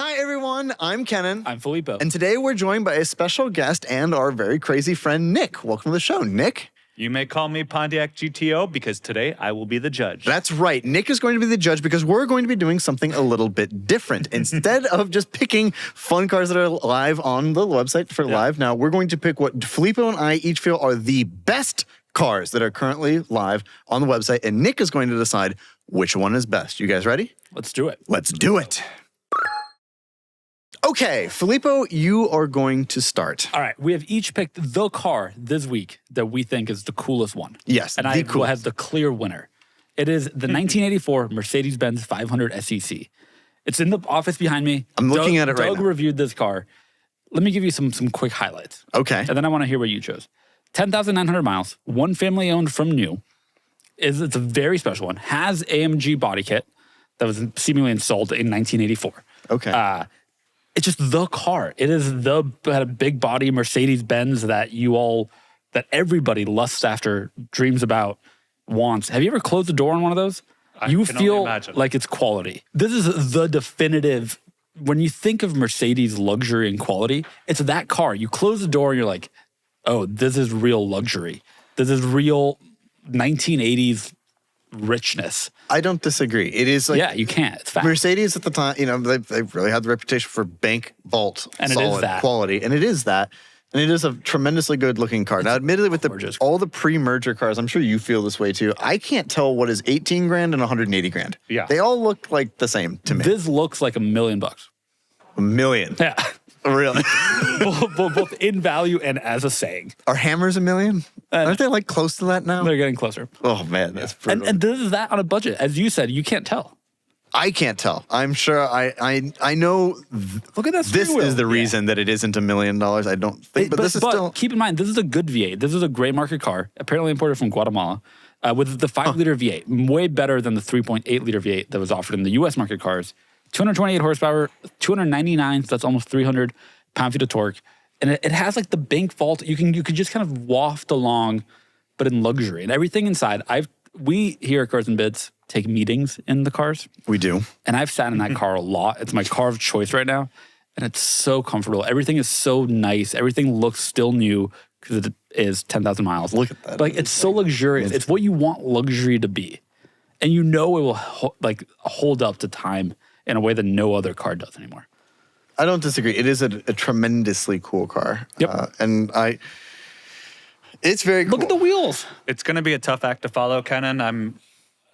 Hi, everyone. I'm Kennan. I'm Filippo. And today we're joined by a special guest and our very crazy friend, Nick. Welcome to the show, Nick. You may call me Pontiac GTO because today I will be the judge. That's right. Nick is going to be the judge because we're going to be doing something a little bit different. Instead of just picking fun cars that are live on the website for live now, we're going to pick what Filippo and I each feel are the best cars that are currently live on the website. And Nick is going to decide which one is best. You guys ready? Let's do it. Let's do it. Okay, Filippo, you are going to start. All right. We have each picked the car this week that we think is the coolest one. Yes, and the I coolest. have the clear winner. It is the 1984 Mercedes-Benz 500 SEC. It's in the office behind me. I'm looking at it right Doug now. reviewed this car. Let me give you some quick highlights. Okay. And then I want to hear what you chose. 10,900 miles, one family owned from new. It's a very special one. Has AMG body kit that was seemingly installed in 1984. Okay. It's just the car. It is the big body Mercedes-Benz that everybody lusts after, dreams about, wants. Have you ever closed the door on one of those? You can only feel imagine. like it's quality. This is the definitive. When you think of Mercedes luxury and quality, it's that car. You close the door and you're like, oh, this is real luxury. This is real 1980s richness. I don't disagree. It is like Yeah, you can't. It's fact. Mercedes at the time, they really had the reputation for bank vault And it is solid that. quality. And it is that. And it is a tremendously good looking car. Now, admittedly, with gorgeous. all the pre-merger cars, I'm sure you feel this way too. I can't tell what is 18 grand and 180 grand. Yeah. They all look like the same to me. This looks like $1 million. A million. Yeah. Really? both in value and as a saying. Are Hammers a million? Aren't they like close to that now? They're getting closer. Oh man, that's brutal. And this is that on a budget. As you said, you can't tell. I can't tell. I'm sure I know Look at that steering this wheel. is the reason that it isn't $1 million. I don't think, but this is still. Keep in mind, this is a good V8. This is a great market car, apparently imported from Guatemala, with the 5-liter V8, way better than the 3.8-liter V8 that was offered in the U.S. market cars. 228 horsepower, 299, so that's almost 300 pound-feet of torque. And it has like the bank vault. You could just kind of waft along, but in luxury. And everything inside, we here at Cars and Bids take meetings in the cars. We do. And I've sat in that car a lot. It's my car of choice right now. And it's so comfortable. Everything is so nice. Everything looks still new because it is 10,000 miles. Look at that. Like, it's so luxurious. It's what you want luxury to be. And you know it will hold up to time in a way that no other car does anymore. I don't disagree. It is a tremendously cool car. Yep. It's very cool. Look at the wheels. It's going to be a tough act to follow, Kennan.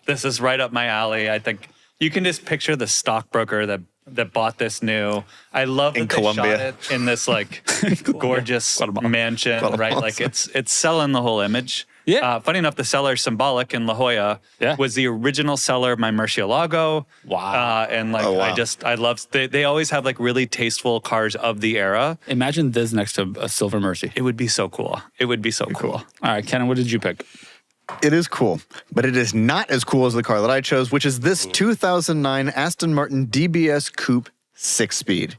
This is right up my alley. I think you can just picture the stockbroker that bought this new. I love that In they Colombia. shot it in this like gorgeous Guatemala. mansion, right? Guatemala. Like it's selling the whole image. Yeah. Funny enough, the seller Symbolic in La Jolla was the original seller of my Murcielago. Wow. And like Oh, wow. I love they always have like really tasteful cars of the era. Imagine this next to a Silver Mercy. It would be so cool. It would be so cool. All right, Kennan, what did you pick? It is cool, but it is not as cool as the car that I chose, which is this 2009 Aston Martin DBS Coupe 6-speed.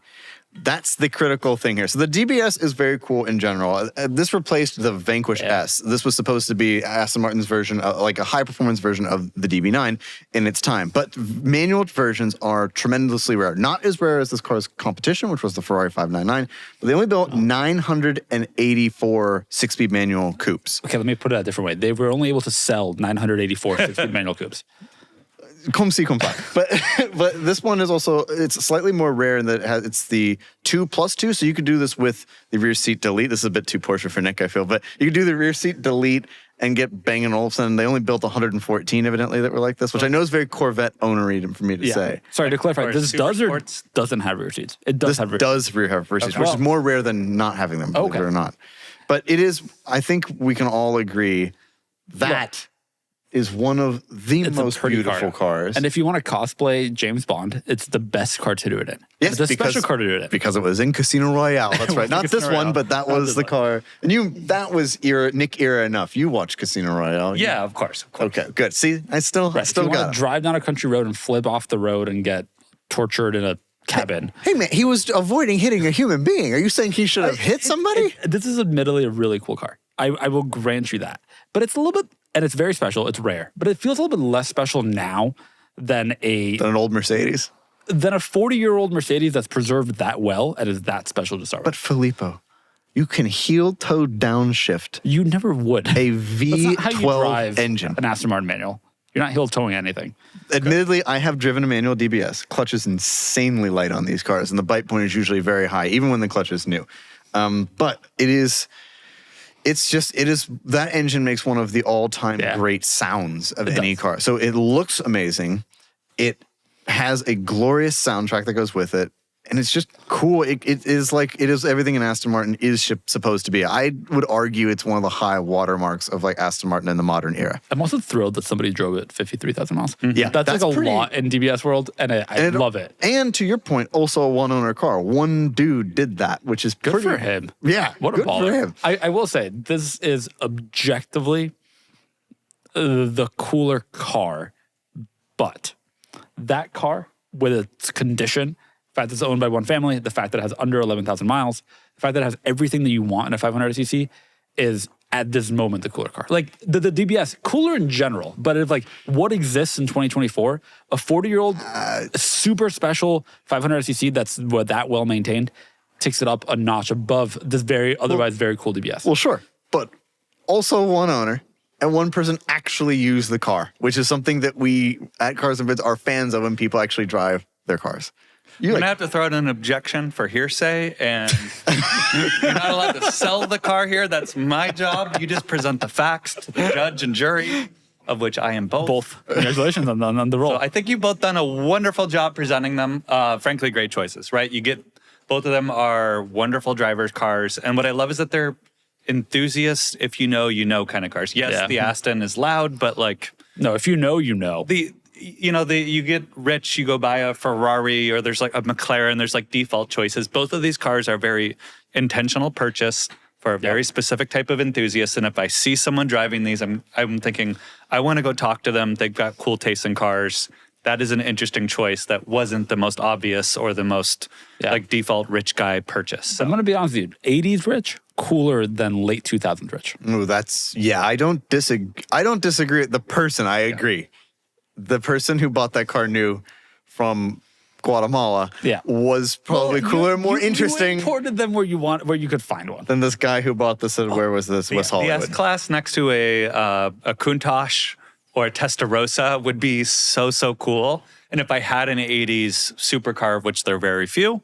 That's the critical thing here. So the DBS is very cool in general. This replaced the Vanquish S. This was supposed to be Aston Martin's version, like a high-performance version of the DB9 in its time. But manual versions are tremendously rare. Not as rare as this car's competition, which was the Ferrari 599, but they only built 984 6-speed manual coupes. Okay, let me put it a different way. They were only able to sell 984 6-speed manual coupes. Come see, come find. But this one is also, it's slightly more rare in that it's the 2+2, so you could do this with the rear seat delete. This is a bit too Porsche for Nick, I feel, but you could do the rear seat delete and get Bang & Olufsen. They only built 114 evidently that were like this, which I know is very Corvette ownery for me to say. Sorry, to clarify, Or this Super does or Sports. doesn't have rear seats? It does This have rear does have rear seats, which is more rare than not having them, believe it or not. But it is, I think we can all agree that is one of the It's a most pretty beautiful cars. And if you want to cosplay James Bond, it's the best car to do it in. Yes, it's a special car to do it in. Because it was in Casino Royale. That's right. Not this Casino one, Royale. but that was the car. And that was Nick era enough. You watched Casino Royale. Yeah, of course. Okay, good. See, I still If you got want it. to drive down a country road and flip off the road and get tortured in a cabin. Hey man, he was avoiding hitting a human being. Are you saying he should have hit somebody? This is admittedly a really cool car. I will grant you that. But it's a little bit, and it's very special. It's rare. But it feels a little bit less special now than Than an old Mercedes. than a 40-year-old Mercedes that's preserved that well and is that special to start with. But Filippo, you can heel-toe downshift You never would. a That's not how you V12 drive engine. an Aston Martin manual. You're not heel towing anything. Admittedly, I have driven a manual DBS. Clutch is insanely light on these cars, and the bite point is usually very high, even when the clutch is new. But it is that engine makes one of the all-time great sounds of any car. So it looks amazing. It has a glorious soundtrack that goes with it. And it's just cool. It is everything an Aston Martin is supposed to be. I would argue it's one of the high watermarks of like Aston Martin in the modern era. I'm also thrilled that somebody drove it 53,000 miles. Yeah, that's like a pretty, lot in DBS world, and I love it. And to your point, also a one-owner car. One dude did that, which is Good for him. Yeah, What a good baller. for him. I will say, this is objectively the cooler car, but that car with its condition, the fact that it's owned by one family, the fact that it has under 11,000 miles, the fact that it has everything that you want in a 500cc is at this moment the cooler car. Like the DBS, cooler in general, but if like what exists in 2024, a 40-year-old super special 500cc that's that well maintained takes it up a notch above this otherwise very cool DBS. Well, sure, but also one owner. And one person actually used the car, which is something that we at Cars and Bids are fans of when people actually drive their cars. You're going to have to throw out an objection for hearsay, and you're not allowed to sell the car here. That's my job. You just present the facts to the judge and jury, of which I am both. Both. Congratulations on the roll. So I think you've both done a wonderful job presenting them. Frankly, great choices, right? Both of them are wonderful drivers' cars. And what I love is that they're enthusiasts, if you know kind of cars. Yes, the Aston is loud, but like... No, if you know, you know. You get rich, you go buy a Ferrari, or there's like a McLaren, there's like default choices. Both of these cars are very intentional purchase for a very specific type of enthusiast. And if I see someone driving these, I'm thinking, I want to go talk to them. They've got cool taste in cars. That is an interesting choice that wasn't the most obvious or the most like default rich guy purchase. So. I'm going to be honest with you. 80s rich, cooler than late 2000s rich. Ooh, I don't disagree with the person. I agree. The person who bought that car new from Guatemala was probably cooler and more interesting. You imported them where you could find one. Than this guy who bought this where was this? West Hollywood. The S-Class next to a Countach or a Testarossa would be so cool. And if I had an 80s supercar, of which there are very few,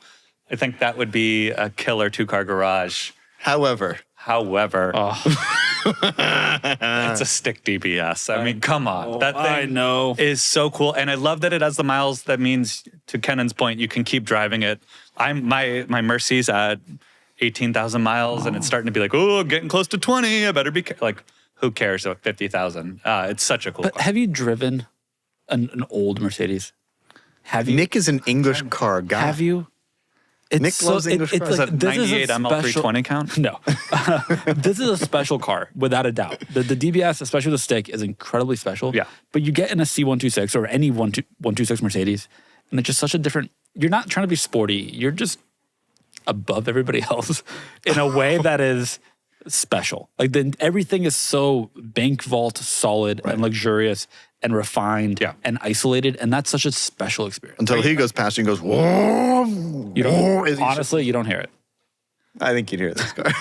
I think that would be a killer two-car garage. However, it's a stick DBS. I mean, come on. That thing is so cool. And I love that it has the miles. That means, to Kennan's point, you can keep driving it. My Mercy's at 18,000 miles, and it's starting to be like, oh, getting close to 20. I better be like, who cares about 50,000? It's such a cool car. Have you driven an old Mercedes? Have you? Nick is an English car guy. Have you? Nick loves English cars. Does a 98 ML320 count? No. This is a special car, without a doubt. The DBS, especially the stick, is incredibly special. Yeah. But you get in a C126 or any 126 Mercedes, and it's just such a different... You're not trying to be sporty. You're just above everybody else in a way that is special. Like everything is so bank vault solid and luxurious and refined and isolated, and that's such a special experience. Until he goes past you and goes, whoa. Honestly, you don't hear it. I think you'd hear this car.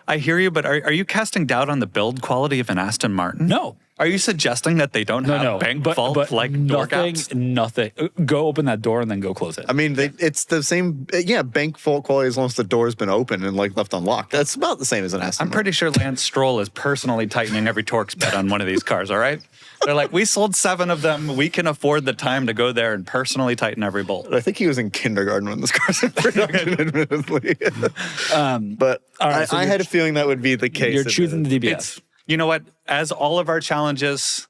I hear you, but are you casting doubt on the build quality of an Aston Martin? No. Are you suggesting that they don't have bank vault like door gaps? Nothing. Go open that door and then go close it. I mean, it's the same, bank vault quality as long as the door's been open and like left unlocked. That's about the same as an Aston Martin. I'm pretty sure Lance Stroll is personally tightening every Torx bed on one of these cars, all right? They're like, we sold 7 of them. We can afford the time to go there and personally tighten every bolt. I think he was in kindergarten when this car's in production, admittedly. But right, so I had a feeling that would be the case. You're choosing the DBS. You know what? As all of our challenges,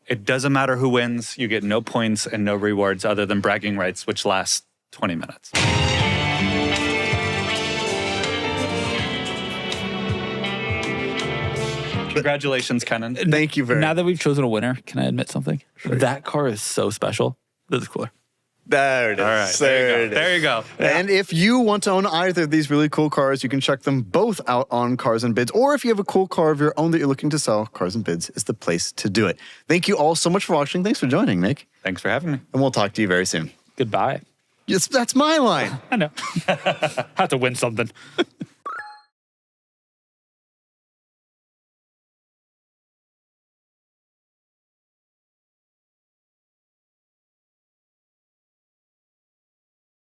it doesn't matter who wins. You get no points and no rewards other than bragging rights, which last 20 minutes. Congratulations, Kennan. Thank you very much. Now that we've chosen a winner, can I admit something? Sure. That car is so special. This is cooler. There it is. All right, there you go. And if you want to own either of these really cool cars, you can check them both out on Cars and Bids. Or if you have a cool car of your own that you're looking to sell, Cars and Bids is the place to do it. Thank you all so much for watching. Thanks for joining, Nick. Thanks for having me. And we'll talk to you very soon. Goodbye. That's my line. I know. Have to win something.